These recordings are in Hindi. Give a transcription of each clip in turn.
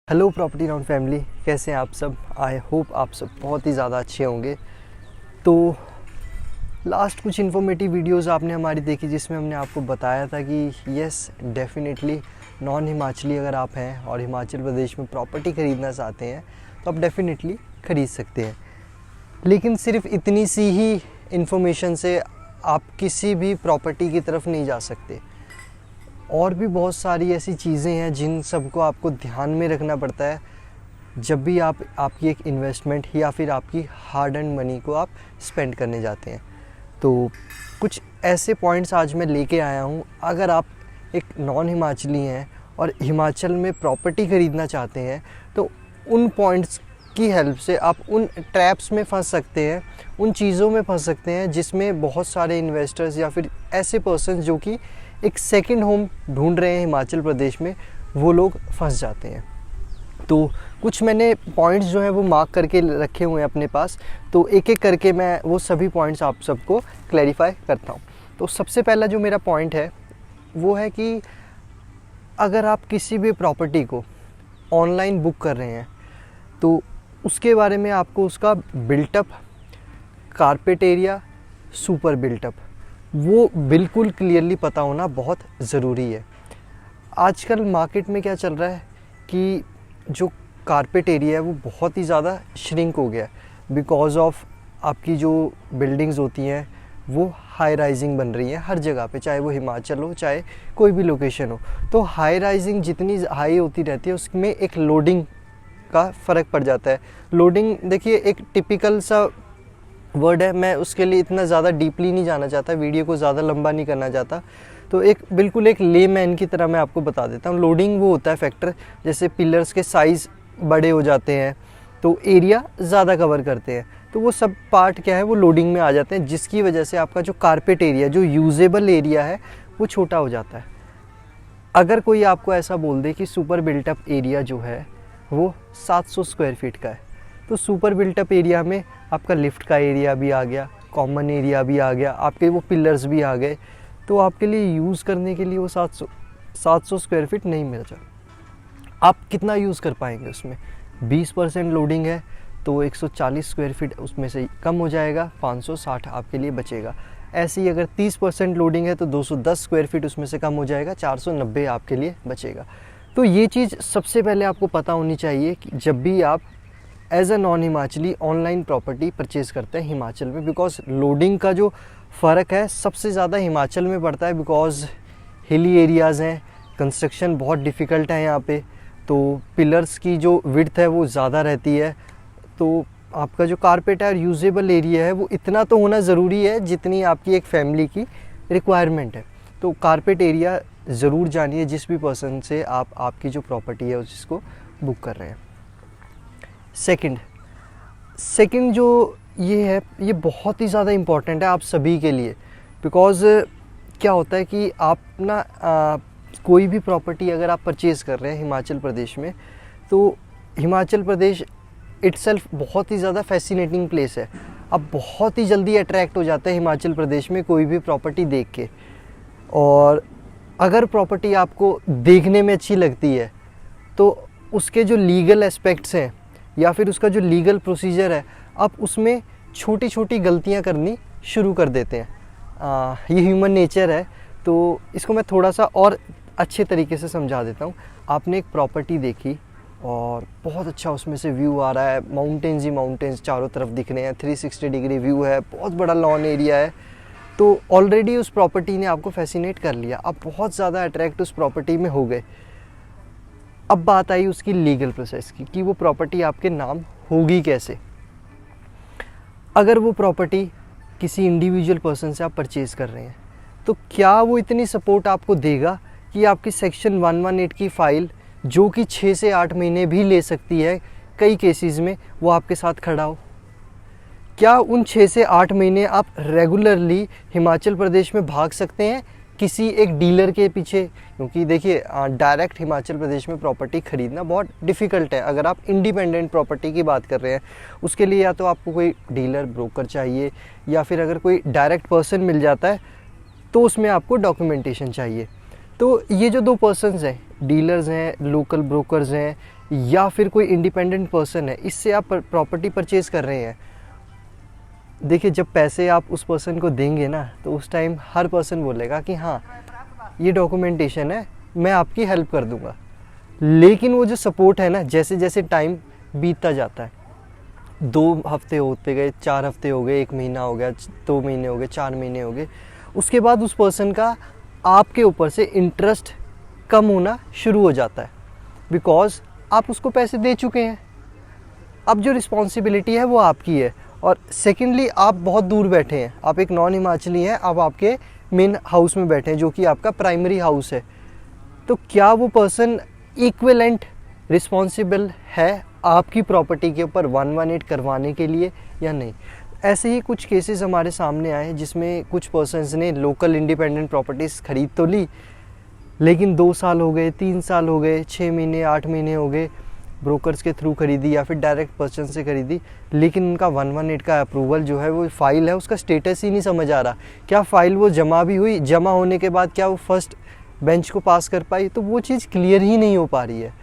हेलो प्रॉपर्टी राउंड फैमिली, कैसे हैं आप सब। आई होप आप सब बहुत ही ज़्यादा अच्छे होंगे। तो लास्ट कुछ इन्फॉर्मेटिव वीडियोस आपने हमारी देखी जिसमें हमने आपको बताया था कि यस डेफिनेटली नॉन हिमाचली अगर आप हैं और हिमाचल प्रदेश में प्रॉपर्टी ख़रीदना चाहते हैं तो आप डेफिनेटली ख़रीद सकते हैं। लेकिन सिर्फ इतनी सी ही इन्फॉर्मेशन से आप किसी भी प्रॉपर्टी की तरफ नहीं जा सकते। और भी बहुत सारी ऐसी चीज़ें हैं जिन सबको आपको ध्यान में रखना पड़ता है जब भी आप आपकी एक इन्वेस्टमेंट या फिर आपकी हार्ड एंड मनी को आप स्पेंड करने जाते हैं। तो कुछ ऐसे पॉइंट्स आज मैं लेके आया हूँ। अगर आप एक नॉन हिमाचली हैं और हिमाचल में प्रॉपर्टी ख़रीदना चाहते हैं तो उन पॉइंट्स की हेल्प से आप उन ट्रैप्स में फंस सकते हैं, उन चीज़ों में फंस सकते हैं जिसमें बहुत सारे इन्वेस्टर्स या फिर ऐसे पर्सन जो कि एक सेकंड होम ढूंढ रहे हैं हिमाचल प्रदेश में, वो लोग फंस जाते हैं। तो कुछ मैंने पॉइंट्स जो हैं वो मार्क करके रखे हुए हैं अपने पास, तो एक एक करके मैं वो सभी पॉइंट्स आप सबको क्लैरिफाई करता हूँ। तो सबसे पहला जो मेरा पॉइंट है वो है कि अगर आप किसी भी प्रॉपर्टी को ऑनलाइन बुक कर रहे हैं तो उसके बारे में आपको उसका built up, carpet area, super built up वो बिल्कुल क्लियरली पता होना बहुत ज़रूरी है। आजकल मार्केट में क्या चल रहा है कि जो कारपेट एरिया है वो बहुत ही ज़्यादा श्रिंक हो गया है बिकॉज़ ऑफ आपकी जो बिल्डिंग्स होती हैं वो हाई राइजिंग बन रही हैं हर जगह पे, चाहे वो हिमाचल हो चाहे कोई भी लोकेशन हो। तो हाई राइजिंग जितनी हाई होती रहती है उसमें एक लोडिंग का फ़र्क पड़ जाता है। लोडिंग देखिए एक टिपिकल सा वर्ड है, मैं उसके लिए इतना ज़्यादा डीपली नहीं जाना चाहता, वीडियो को ज़्यादा लंबा नहीं करना चाहता। तो एक बिल्कुल एक लेमैन की तरह मैं आपको बता देता हूँ। लोडिंग वो होता है फैक्टर, जैसे पिलर्स के साइज़ बड़े हो जाते हैं तो एरिया ज़्यादा कवर करते हैं, तो वो सब पार्ट क्या है वो लोडिंग में आ जाते हैं, जिसकी वजह से आपका जो कारपेट एरिया, जो यूजेबल एरिया है वो छोटा हो जाता है। अगर कोई आपको ऐसा बोल दे कि सुपर बिल्टअप एरिया जो है वो 700 स्क्वायर फीट का है, तो सुपर बिल्टअप एरिया में आपका लिफ्ट का एरिया भी आ गया, कॉमन एरिया भी आ गया, आपके वो पिलर्स भी आ गए, तो आपके लिए यूज़ करने के लिए वो 700 स्क्वायर फीट नहीं मिल जाए। आप कितना यूज़ कर पाएंगे उसमें? 20% लोडिंग है तो 140 स्क्वायर फीट उसमें से कम हो जाएगा, 560 आपके लिए बचेगा। ऐसे ही अगर 30% लोडिंग है तो 210 स्क्वायर फीट उसमें से कम हो जाएगा, 490 आपके लिए बचेगा। तो ये चीज़ सबसे पहले आपको पता होनी चाहिए कि जब भी आप as a non Himachali online property purchase करते हैं हिमाचल में, बिकॉज लोडिंग का जो फ़र्क है सबसे ज़्यादा हिमाचल में पड़ता है, बिकॉज हिली एरियाज़ हैं, कंस्ट्रक्शन बहुत डिफ़िकल्ट है यहाँ पे, तो पिलर्स की जो विड्थ है वो ज़्यादा रहती है। तो आपका जो कारपेट है और यूजेबल एरिया है वो इतना तो होना ज़रूरी है जितनी आपकी एक फैमिली की रिक्वायरमेंट है। तो कारपेट एरिया ज़रूर जानिए जिस भी पर्सन से आप आपकी जो प्रॉपर्टी है उसको बुक कर रहे हैं। सेकंड जो ये है ये बहुत ही ज़्यादा इम्पॉर्टेंट है आप सभी के लिए, बिकॉज़ क्या होता है कि आप ना कोई भी प्रॉपर्टी अगर आप परचेज़ कर रहे हैं हिमाचल प्रदेश में, तो हिमाचल प्रदेश इटसेल्फ बहुत ही ज़्यादा फैसिनेटिंग प्लेस है। आप बहुत ही जल्दी अट्रैक्ट हो जाते हैं हिमाचल प्रदेश में कोई भी प्रॉपर्टी देख के। और अगर प्रॉपर्टी आपको देखने में अच्छी लगती है तो उसके जो लीगल एस्पेक्ट्स हैं या फिर उसका जो लीगल प्रोसीजर है, आप उसमें छोटी छोटी गलतियां करनी शुरू कर देते हैं। ये ह्यूमन नेचर है, तो इसको मैं थोड़ा सा और अच्छे तरीके से समझा देता हूँ। आपने एक प्रॉपर्टी देखी और बहुत अच्छा उसमें से व्यू आ रहा है, माउंटेन्स ही माउंटेन्स चारों तरफ दिख रहे हैं, 360 डिग्री व्यू है, बहुत बड़ा लॉन एरिया है, तो ऑलरेडी उस प्रॉपर्टी ने आपको फैसिनेट कर लिया, आप बहुत ज़्यादा अट्रैक्ट उस प्रॉपर्टी में हो गए। अब बात आई उसकी लीगल प्रोसेस की कि वो प्रॉपर्टी आपके नाम होगी कैसे। अगर वो प्रॉपर्टी किसी इंडिविजुअल पर्सन से आप परचेज़ कर रहे हैं तो क्या वो इतनी सपोर्ट आपको देगा कि आपकी सेक्शन 118 की फ़ाइल जो कि 6 से 8 महीने भी ले सकती है कई केसेस में, वो आपके साथ खड़ा हो? क्या उन 6 से 8 महीने आप रेगुलरली हिमाचल प्रदेश में भाग सकते हैं किसी एक डीलर के पीछे? क्योंकि देखिए डायरेक्ट हिमाचल प्रदेश में प्रॉपर्टी ख़रीदना बहुत डिफ़िकल्ट है। अगर आप इंडिपेंडेंट प्रॉपर्टी की बात कर रहे हैं उसके लिए या तो आपको कोई डीलर ब्रोकर चाहिए, या फिर अगर कोई डायरेक्ट पर्सन मिल जाता है तो उसमें आपको डॉक्यूमेंटेशन चाहिए। तो ये जो दो पर्सन्स हैं, डीलर्स हैं, लोकल ब्रोकर्स हैं, या फिर कोई इंडिपेंडेंट पर्सन है, इससे आप प्रॉपर्टी परचेज़ कर रहे हैं। देखिए, जब पैसे आप उस पर्सन को देंगे ना, तो उस टाइम हर पर्सन बोलेगा कि हाँ ये डॉक्यूमेंटेशन है, मैं आपकी हेल्प कर दूंगा। लेकिन वो जो सपोर्ट है ना, जैसे जैसे टाइम बीतता जाता है, 2 हफ्ते होते गए, 4 हफ्ते हो गए, 1 महीना हो गया, 2 महीने हो गए, 4 महीने हो गए, उसके बाद उस पर्सन का आपके ऊपर से इंटरेस्ट कम होना शुरू हो जाता है, बिकॉज आप उसको पैसे दे चुके हैं। अब जो रिस्पॉन्सिबिलिटी है वो आपकी है। और सेकेंडली, आप बहुत दूर बैठे हैं, आप एक नॉन हिमाचली हैं, आप आपके मेन हाउस में बैठे हैं जो कि आपका प्राइमरी हाउस है। तो क्या वो पर्सन इक्विवेलेंट रिस्पॉन्सिबल है आपकी प्रॉपर्टी के ऊपर 118 करवाने के लिए या नहीं? ऐसे ही कुछ केसेस हमारे सामने आए जिसमें कुछ पर्सन्स ने लोकल इंडिपेंडेंट प्रॉपर्टीज़ खरीद तो ली, लेकिन 2 साल हो गए, 3 साल हो गए, 6 महीने, 8 महीने हो गए, ब्रोकर्स के थ्रू खरीदी या फिर डायरेक्ट पर्सन से खरीदी, लेकिन उनका 118 का अप्रूवल जो है, वो फाइल है, उसका स्टेटस ही नहीं समझ आ रहा। क्या फ़ाइल वो जमा भी हुई, जमा होने के बाद क्या वो फर्स्ट बेंच को पास कर पाई? तो वो चीज़ क्लियर ही नहीं हो पा रही है।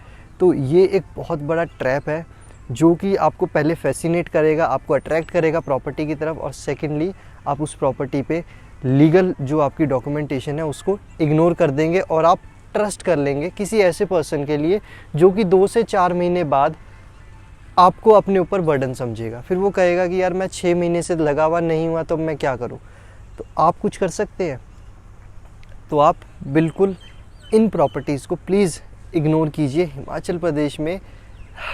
तो ये एक बहुत बड़ा ट्रैप है जो कि आपको पहले फैसिनेट करेगा, आपको अट्रैक्ट करेगा प्रॉपर्टी की तरफ, और सेकेंडली आप उस प्रॉपर्टी पे लीगल जो आपकी डॉक्यूमेंटेशन है उसको इग्नोर कर देंगे और आप ट्रस्ट कर लेंगे किसी ऐसे पर्सन के लिए जो कि 2 से 4 महीने बाद आपको अपने ऊपर बर्डन समझेगा। फिर वो कहेगा कि यार मैं 6 महीने से लगा हुआ नहीं हुआ, तो मैं क्या करूँ? तो आप कुछ कर सकते हैं, तो आप बिल्कुल इन प्रॉपर्टीज़ को प्लीज़ इग्नोर कीजिए। हिमाचल प्रदेश में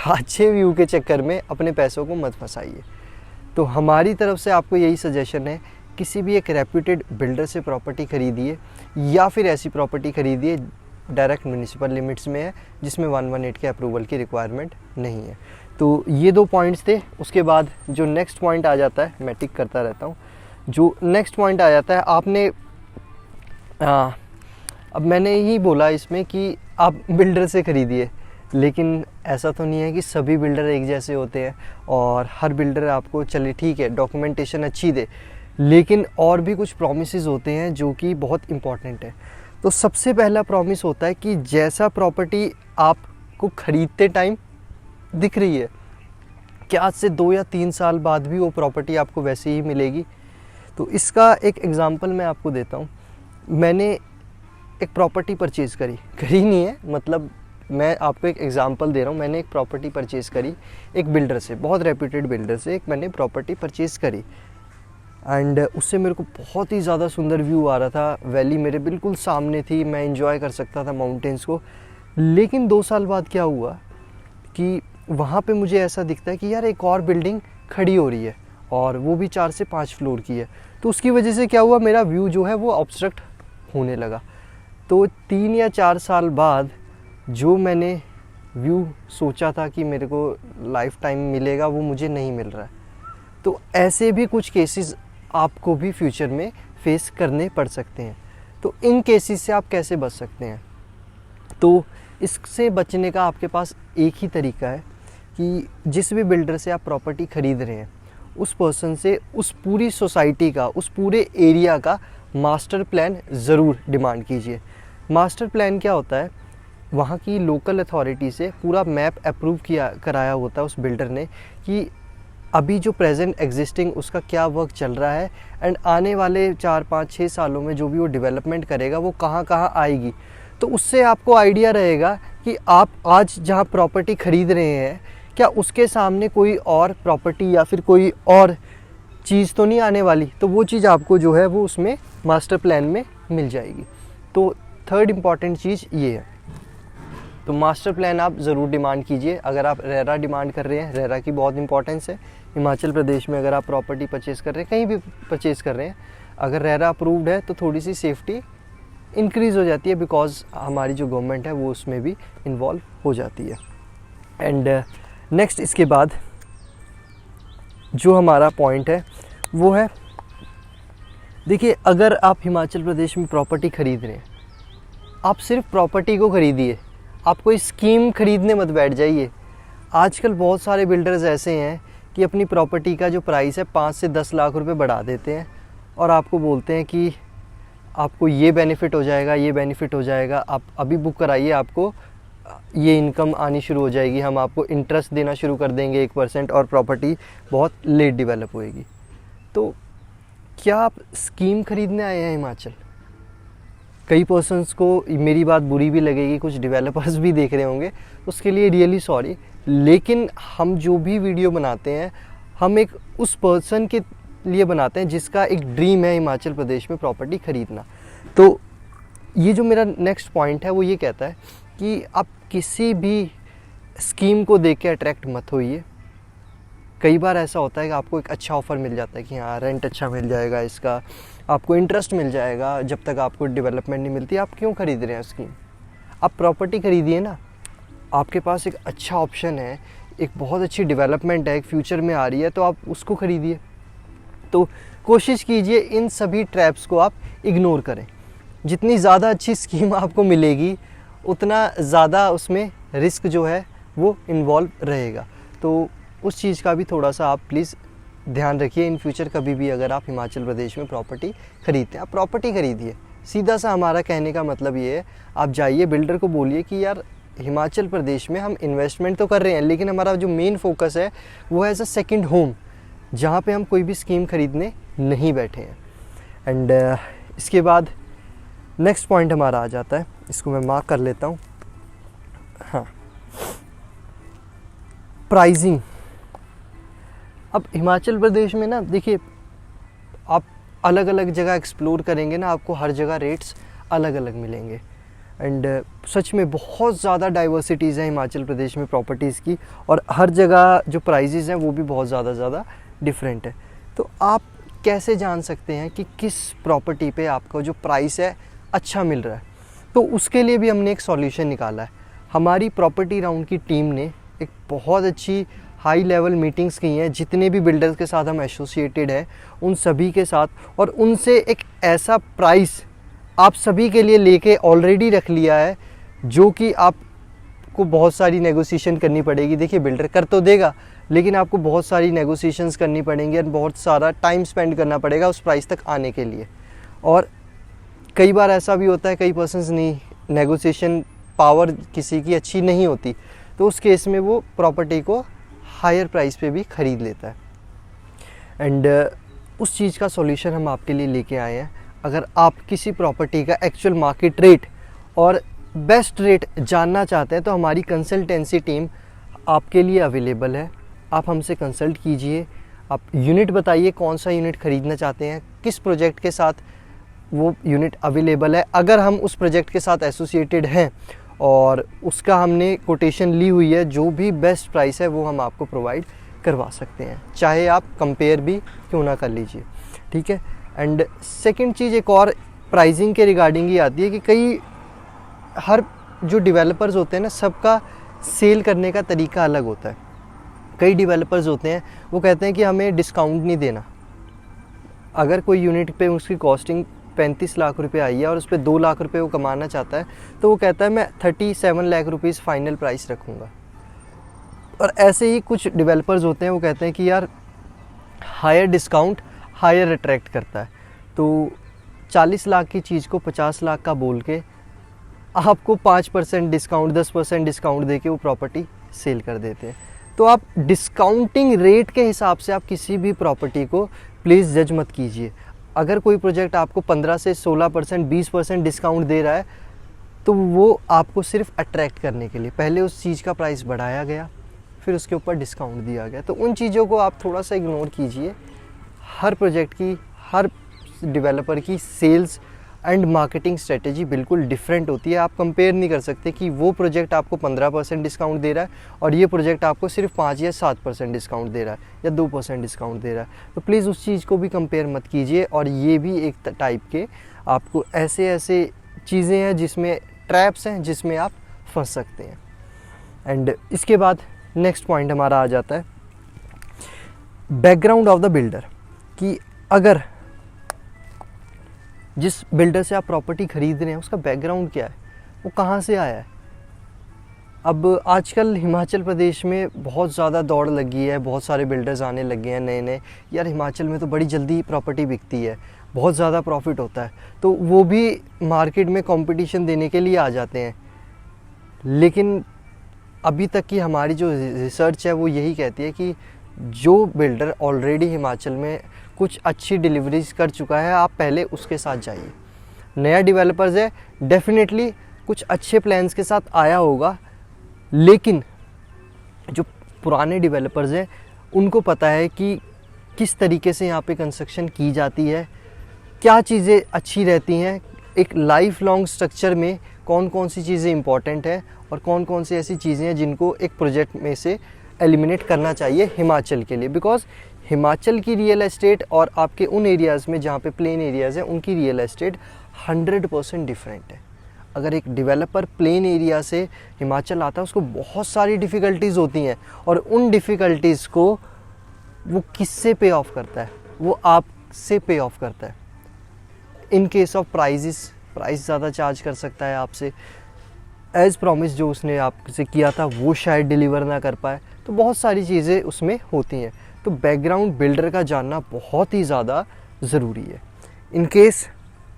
अच्छे व्यू के चक्कर में अपने पैसों को मत फंसाइए। तो हमारी तरफ से आपको यही सजेशन है, किसी भी एक रेप्यूटेड बिल्डर से प्रॉपर्टी खरीदिए या फिर ऐसी प्रॉपर्टी खरीदिए डायरेक्ट म्यूनिसिपल लिमिट्स में है, जिसमें 118 के अप्रूवल की रिक्वायरमेंट नहीं है। तो ये 2 पॉइंट्स थे। उसके बाद जो नेक्स्ट पॉइंट आ जाता है, मैं टिक करता रहता हूँ, जो नेक्स्ट पॉइंट आ जाता है, आपने अब मैंने ही बोला इसमें कि आप बिल्डर से खरीदिए, लेकिन ऐसा तो नहीं है कि सभी बिल्डर एक जैसे होते हैं और हर बिल्डर आपको, चलिए ठीक है, डॉक्यूमेंटेशन अच्छी दे, लेकिन और भी कुछ प्रॉमिसेस होते हैं जो कि बहुत इम्पॉर्टेंट है। तो सबसे पहला प्रॉमिस होता है कि जैसा प्रॉपर्टी आपको ख़रीदते टाइम दिख रही है, क्या आज से 2 या 3 साल बाद भी वो प्रॉपर्टी आपको वैसे ही मिलेगी? तो इसका एक एग्ज़ाम्पल मैं आपको देता हूँ। मैंने एक प्रॉपर्टी परचेज़ करी नहीं है, मतलब मैं आपको एक एग्ज़ाम्पल दे रहा हूँ। मैंने एक प्रॉपर्टी परचेज़ करी एक बिल्डर से, बहुत रेप्यूटेड बिल्डर से एक मैंने प्रॉपर्टी परचेज़ करी, एंड उससे मेरे को बहुत ही ज़्यादा सुंदर व्यू आ रहा था, वैली मेरे बिल्कुल सामने थी, मैं एंजॉय कर सकता था माउंटेन्स को। लेकिन 2 साल बाद क्या हुआ कि वहाँ पे मुझे ऐसा दिखता है कि यार एक और बिल्डिंग खड़ी हो रही है और वो भी 4 से 5 फ्लोर की है। तो उसकी वजह से क्या हुआ, मेरा व्यू जो है वो ऑब्स्ट्रक्ट होने लगा। तो 3 या 4 साल बाद जो मैंने व्यू सोचा था कि मेरे को लाइफ टाइम मिलेगा, वो मुझे नहीं मिल रहा है। तो ऐसे भी कुछ केसेस आपको भी फ्यूचर में फेस करने पड़ सकते हैं। तो इन केसेस से आप कैसे बच सकते हैं? तो इससे बचने का आपके पास एक ही तरीका है कि जिस भी बिल्डर से आप प्रॉपर्टी ख़रीद रहे हैं, उस पर्सन से उस पूरी सोसाइटी का, उस पूरे एरिया का मास्टर प्लान ज़रूर डिमांड कीजिए। मास्टर प्लान क्या होता है? वहाँ की लोकल अथॉरिटी से पूरा मैप अप्रूव कराया होता है उस बिल्डर ने कि अभी जो प्रेजेंट एग्जिस्टिंग उसका क्या वर्क चल रहा है, एंड आने वाले 4, 5, 6 सालों में जो भी वो डेवलपमेंट करेगा वो कहाँ कहाँ आएगी। तो उससे आपको आइडिया रहेगा कि आप आज जहाँ प्रॉपर्टी ख़रीद रहे हैं, क्या उसके सामने कोई और प्रॉपर्टी या फिर कोई और चीज़ तो नहीं आने वाली। तो वो चीज़ आपको जो है वो उसमें मास्टर प्लान में मिल जाएगी। तो थर्ड इम्पॉर्टेंट चीज़ ये है। तो मास्टर प्लान आप ज़रूर डिमांड कीजिए। अगर आप रेरा डिमांड कर रहे हैं, रेरा की बहुत इंपॉर्टेंस है हिमाचल प्रदेश में। अगर आप प्रॉपर्टी परचेज़ कर रहे हैं, कहीं भी परचेज़ कर रहे हैं, अगर रेरा अप्रूव्ड है तो थोड़ी सी सेफ्टी इंक्रीज़ हो जाती है, बिकॉज हमारी जो गवर्नमेंट है वो उसमें भी इन्वॉल्व हो जाती है। एंड नेक्स्ट इसके बाद जो हमारा पॉइंट है वो है, देखिए अगर आप हिमाचल प्रदेश में प्रॉपर्टी ख़रीद रहे हैं, आप सिर्फ प्रॉपर्टी को ख़रीदिए, आप कोई स्कीम ख़रीदने मत बैठ जाइए। आजकल बहुत सारे बिल्डर्स ऐसे हैं कि अपनी प्रॉपर्टी का जो प्राइस है 5 से 10 लाख रुपए बढ़ा देते हैं और आपको बोलते हैं कि आपको ये बेनिफिट हो जाएगा, ये बेनिफिट हो जाएगा, आप अभी बुक कराइए, आपको ये इनकम आनी शुरू हो जाएगी, हम आपको इंटरेस्ट देना शुरू कर देंगे 1% और प्रॉपर्टी बहुत लेट डेवलप होएगी। तो क्या आप स्कीम खरीदने आए हैं हिमाचल? कई पर्सन्स को मेरी बात बुरी भी लगेगी, कुछ डेवलपर्स भी देख रहे होंगे, उसके लिए रियली सॉरी, लेकिन हम जो भी वीडियो बनाते हैं हम एक उस पर्सन के लिए बनाते हैं जिसका एक ड्रीम है हिमाचल प्रदेश में प्रॉपर्टी खरीदना। तो ये जो मेरा नेक्स्ट पॉइंट है वो ये कहता है कि आप किसी भी स्कीम को देख के अट्रैक्ट मत होइए। कई बार ऐसा होता है कि आपको एक अच्छा ऑफ़र मिल जाता है कि हाँ रेंट अच्छा मिल जाएगा, इसका आपको इंटरेस्ट मिल जाएगा, जब तक आपको डेवलपमेंट नहीं मिलती आप क्यों खरीद रहे हैं स्कीम? आप प्रॉपर्टी खरीदिए ना, आपके पास एक अच्छा ऑप्शन है, एक बहुत अच्छी डेवलपमेंट है, एक फ्यूचर में आ रही है, तो आप उसको खरीदिए। तो कोशिश कीजिए इन सभी ट्रैप्स को आप इग्नोर करें। जितनी ज़्यादा अच्छी स्कीम आपको मिलेगी उतना ज़्यादा उसमें रिस्क जो है वो इन्वॉल्व रहेगा। तो उस चीज़ का भी थोड़ा सा आप प्लीज़ ध्यान रखिए इन फ्यूचर। कभी भी अगर आप हिमाचल प्रदेश में प्रॉपर्टी खरीदते हैं, आप प्रॉपर्टी खरीदिए। सीधा सा हमारा कहने का मतलब ये है, आप जाइए बिल्डर को बोलिए कि यार हिमाचल प्रदेश में हम इन्वेस्टमेंट तो कर रहे हैं, लेकिन हमारा जो मेन फोकस है वो है एज अ सेकेंड होम, जहाँ पे हम कोई भी स्कीम खरीदने नहीं बैठे हैं। एंड इसके बाद नेक्स्ट पॉइंट हमारा आ जाता है, इसको मैं मार्क कर लेता हूँ। हाँ, प्राइजिंग। अब हिमाचल प्रदेश में ना देखिए, आप अलग अलग जगह एक्सप्लोर करेंगे ना, आपको हर जगह रेट्स अलग अलग मिलेंगे। एंड सच में बहुत ज़्यादा डाइवर्सिटीज़ है हिमाचल प्रदेश में प्रॉपर्टीज़ की, और हर जगह जो प्राइजेज़ हैं वो भी बहुत ज़्यादा डिफरेंट है। तो आप कैसे जान सकते हैं कि किस प्रॉपर्टी पे आपका जो प्राइस है अच्छा मिल रहा है? तो उसके लिए भी हमने एक सॉल्यूशन निकाला है। हमारी प्रॉपर्टी राउंड की टीम ने एक बहुत अच्छी हाई लेवल मीटिंग्स की हैं, जितने भी बिल्डर्स के साथ हम एसोसिएटेड हैं उन सभी के साथ, और उनसे एक ऐसा प्राइस आप सभी के लिए लेके ऑलरेडी रख लिया है जो कि आपको बहुत सारी नेगोशिएशन करनी पड़ेगी। देखिए बिल्डर कर तो देगा, लेकिन आपको बहुत सारी नेगोशिएशंस करनी पड़ेंगी और बहुत सारा टाइम स्पेंड करना पड़ेगा उस प्राइस तक आने के लिए। और कई बार ऐसा भी होता है, कई पर्सन्स नहीं, नेगोशिएशन पावर किसी की अच्छी नहीं होती, तो उस केस में वो प्रॉपर्टी को हायर प्राइस पे भी ख़रीद लेता है। एंड उस चीज़ का सॉल्यूशन हम आपके लिए लेके आए हैं। अगर आप किसी प्रॉपर्टी का एक्चुअल मार्केट रेट और बेस्ट रेट जानना चाहते हैं तो हमारी कंसल्टेंसी टीम आपके लिए अवेलेबल है। आप हमसे कंसल्ट कीजिए, आप यूनिट बताइए कौन सा यूनिट ख़रीदना चाहते हैं, किस प्रोजेक्ट के साथ वो यूनिट अवेलेबल है। अगर हम उस प्रोजेक्ट के साथ एसोसिएटेड हैं और उसका हमने कोटेशन ली हुई है, जो भी बेस्ट प्राइस है वो हम आपको प्रोवाइड करवा सकते हैं, चाहे आप कंपेयर भी क्यों ना कर लीजिए, ठीक है। एंड सेकंड चीज़ एक और प्राइसिंग के रिगार्डिंग ही आती है कि हर जो डेवलपर्स होते हैं ना, सबका सेल करने का तरीका अलग होता है। कई डेवलपर्स होते हैं वो कहते हैं कि हमें डिस्काउंट नहीं देना। अगर कोई यूनिट पे उसकी कॉस्टिंग 35 लाख रुपए आई है और उस पर 2 लाख रुपए वो कमाना चाहता है, तो वो कहता है मैं 37 लाख रुपीज़ फाइनल प्राइस रखूँगा। और ऐसे ही कुछ डेवलपर्स होते हैं वो कहते हैं कि यार हायर डिस्काउंट हायर अट्रैक्ट करता है, तो 40 लाख की चीज़ को 50 लाख का बोल के आपको 5% डिस्काउंट 10% डिस्काउंट दे के वो प्रॉपर्टी सेल कर देते हैं। तो आप डिस्काउंटिंग रेट के हिसाब से आप किसी भी प्रॉपर्टी को प्लीज़ जज मत कीजिए। अगर कोई प्रोजेक्ट आपको 15 से 16% 20% डिस्काउंट दे रहा है, तो वो आपको सिर्फ अट्रैक्ट करने के लिए पहले उस चीज़ का प्राइस बढ़ाया गया, फिर उसके ऊपर डिस्काउंट दिया गया। तो उन चीज़ों को आप थोड़ा सा इग्नोर कीजिए। हर प्रोजेक्ट की, हर डेवलपर की सेल्स एंड मार्केटिंग स्ट्रेटेजी बिल्कुल डिफरेंट होती है। आप कंपेयर नहीं कर सकते कि वो प्रोजेक्ट आपको 15% डिस्काउंट दे रहा है और ये प्रोजेक्ट आपको सिर्फ 5 या 7% डिस्काउंट दे रहा है या 2% डिस्काउंट दे रहा है। तो प्लीज़ उस चीज़ को भी कंपेयर मत कीजिए। और ये भी एक टाइप के आपको ऐसे चीज़ें हैं जिसमें ट्रैप्स हैं, जिसमें आप फंस सकते हैं। एंड इसके बाद नेक्स्ट पॉइंट हमारा आ जाता है बैकग्राउंड ऑफ द बिल्डर, कि अगर जिस बिल्डर से आप प्रॉपर्टी खरीद रहे हैं उसका बैकग्राउंड क्या है, वो कहाँ से आया है। अब आजकल हिमाचल प्रदेश में बहुत ज़्यादा दौड़ लगी है, बहुत सारे बिल्डर्स आने लगे हैं नए। यार हिमाचल में तो बड़ी जल्दी प्रॉपर्टी बिकती है, बहुत ज़्यादा प्रॉफिट होता है, तो वो भी मार्केट में कंपटीशन देने के लिए आ जाते हैं। लेकिन अभी तक की हमारी जो रिसर्च है वो यही कहती है कि जो बिल्डर ऑलरेडी हिमाचल में कुछ अच्छी डिलीवरीज कर चुका है, आप पहले उसके साथ जाइए। नया डेवलपर्स है, डेफिनेटली कुछ अच्छे प्लान्स के साथ आया होगा, लेकिन जो पुराने डेवलपर्स हैं उनको पता है कि किस तरीके से यहाँ पे कंस्ट्रक्शन की जाती है, क्या चीज़ें अच्छी रहती हैं, एक लाइफ लॉन्ग स्ट्रक्चर में कौन कौन सी चीज़ें इंपॉर्टेंट हैं और कौन कौन सी ऐसी चीज़ें हैं जिनको एक प्रोजेक्ट में से एलिमिनेट करना चाहिए हिमाचल के लिए। बिकॉज हिमाचल की रियल एस्टेट और आपके उन एरियाज़ में जहाँ पे प्लेन एरियाज़ हैं उनकी रियल एस्टेट 100% डिफरेंट है। अगर एक डेवलपर प्लेन एरिया से हिमाचल आता है उसको बहुत सारी डिफ़िकल्टीज़ होती हैं, और उन डिफ़िकल्टीज़ को वो किससे पे ऑफ करता है? वो आपसे पे ऑफ करता है। इन केस ऑफ प्राइस ज़्यादा चार्ज कर सकता है आपसे, एज़ प्रॉमिस जो उसने आपसे किया था वो शायद डिलीवर ना कर पाए, तो बहुत सारी चीज़ें उसमें होती हैं। तो बैकग्राउंड बिल्डर का जानना बहुत ही ज़्यादा ज़रूरी है। इन केस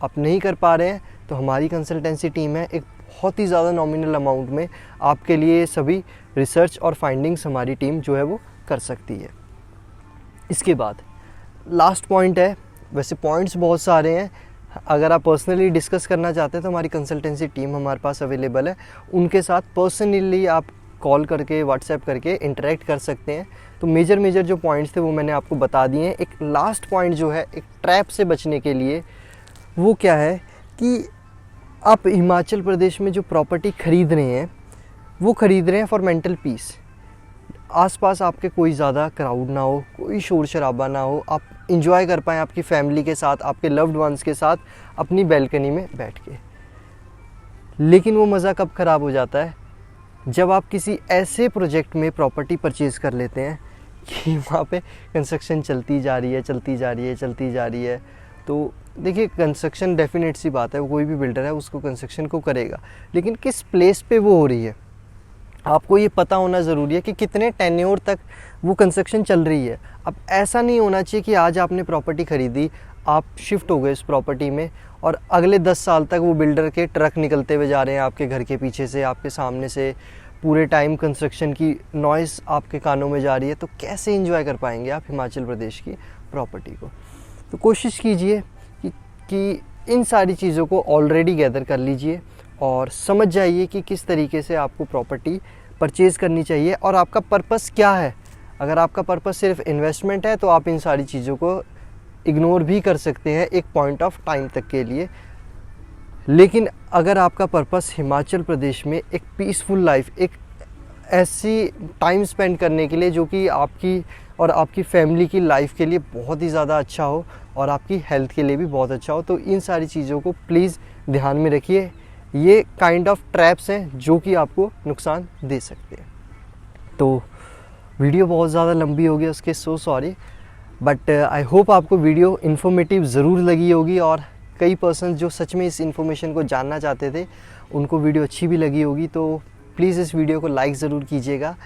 आप नहीं कर पा रहे हैं तो हमारी कंसल्टेंसी टीम है, एक बहुत ही ज़्यादा नॉमिनल अमाउंट में आपके लिए सभी रिसर्च और फाइंडिंग्स हमारी टीम जो है वो कर सकती है। इसके बाद लास्ट पॉइंट है, वैसे पॉइंट्स बहुत सारे हैं, अगर आप पर्सनली डिस्कस करना चाहते हैं तो हमारी कंसल्टेंसी टीम हमारे पास अवेलेबल है, उनके साथ पर्सनली आप कॉल करके व्हाट्सएप करके इंटरेक्ट कर सकते हैं। तो मेजर जो पॉइंट्स थे वो मैंने आपको बता दिए हैं। एक लास्ट पॉइंट जो है एक ट्रैप से बचने के लिए, वो क्या है कि आप हिमाचल प्रदेश में जो प्रॉपर्टी ख़रीद रहे हैं वो ख़रीद रहे हैं फॉर मेंटल पीस। आसपास आपके कोई ज़्यादा क्राउड ना हो, कोई शोर शराबा ना हो, आप इंजॉय कर पाएँ आपकी फैमिली के साथ, आपके लव्ड वंस के साथ अपनी बैल्कनी में बैठ के। लेकिन वो मज़ा कब ख़राब हो जाता है? जब आप किसी ऐसे प्रोजेक्ट में प्रॉपर्टी परचेज़ कर लेते हैं कि वहाँ पे कंस्ट्रक्शन चलती जा रही है। तो देखिए, कंस्ट्रक्शन डेफिनेट सी बात है, वो कोई भी बिल्डर है उसको कंस्ट्रक्शन को करेगा, लेकिन किस प्लेस पे वो हो रही है आपको ये पता होना ज़रूरी है कि कितने टेन्योर तक वो कंस्ट्रक्शन चल रही है। अब ऐसा नहीं होना चाहिए कि आज आपने प्रॉपर्टी ख़रीदी, आप शिफ्ट हो गए इस प्रॉपर्टी में और अगले 10 साल तक वो बिल्डर के ट्रक निकलते हुए जा रहे हैं आपके घर के पीछे से, आपके सामने से, पूरे टाइम कंस्ट्रक्शन की नॉइज़ आपके कानों में जा रही है। तो कैसे एंजॉय कर पाएंगे आप हिमाचल प्रदेश की प्रॉपर्टी को? तो कोशिश कीजिए कि इन सारी चीज़ों को ऑलरेडी गैदर कर लीजिए और समझ जाइए कि किस तरीके से आपको प्रॉपर्टी परचेज़ करनी चाहिए और आपका पर्पस क्या है। अगर आपका पर्पस सिर्फ इन्वेस्टमेंट है तो आप इन सारी चीज़ों को इग्नोर भी कर सकते हैं एक पॉइंट ऑफ टाइम तक के लिए। लेकिन अगर आपका पर्पस हिमाचल प्रदेश में एक पीसफुल लाइफ, एक ऐसी टाइम स्पेंड करने के लिए जो कि आपकी और आपकी फैमिली की लाइफ के लिए बहुत ही ज़्यादा अच्छा हो और आपकी हेल्थ के लिए भी बहुत अच्छा हो, तो इन सारी चीज़ों को प्लीज़ ध्यान में रखिए। ये काइंड ऑफ ट्रैप्स हैं जो कि आपको नुकसान दे सकते हैं। तो वीडियो बहुत ज़्यादा लंबी हो गई, उसके so sorry, but I hope आपको वीडियो इन्फॉर्मेटिव ज़रूर लगी होगी और कई पर्सन जो सच में इस इन्फॉर्मेशन को जानना चाहते थे उनको वीडियो अच्छी भी लगी होगी। तो प्लीज़ इस वीडियो को लाइक ज़रूर कीजिएगा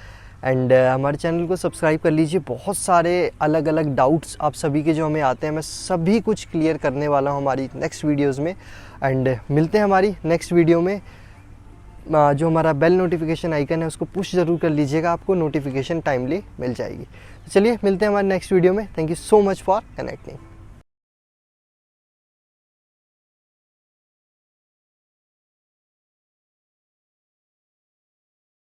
एंड हमारे चैनल को सब्सक्राइब कर लीजिए। बहुत सारे अलग अलग डाउट्स आप सभी के जो हमें आते हैं, मैं सभी कुछ क्लियर करने वाला हूँ हमारी नेक्स्ट वीडियोज़ में। एंड मिलते हैं हमारी नेक्स्ट वीडियो में। जो हमारा बेल नोटिफिकेशन आइकन है उसको पुश ज़रूर कर लीजिएगा, आपको नोटिफिकेशन टाइमली मिल जाएगी। तो चलिए मिलते हैं हमारे नेक्स्ट वीडियो में। Thank you so much for connecting.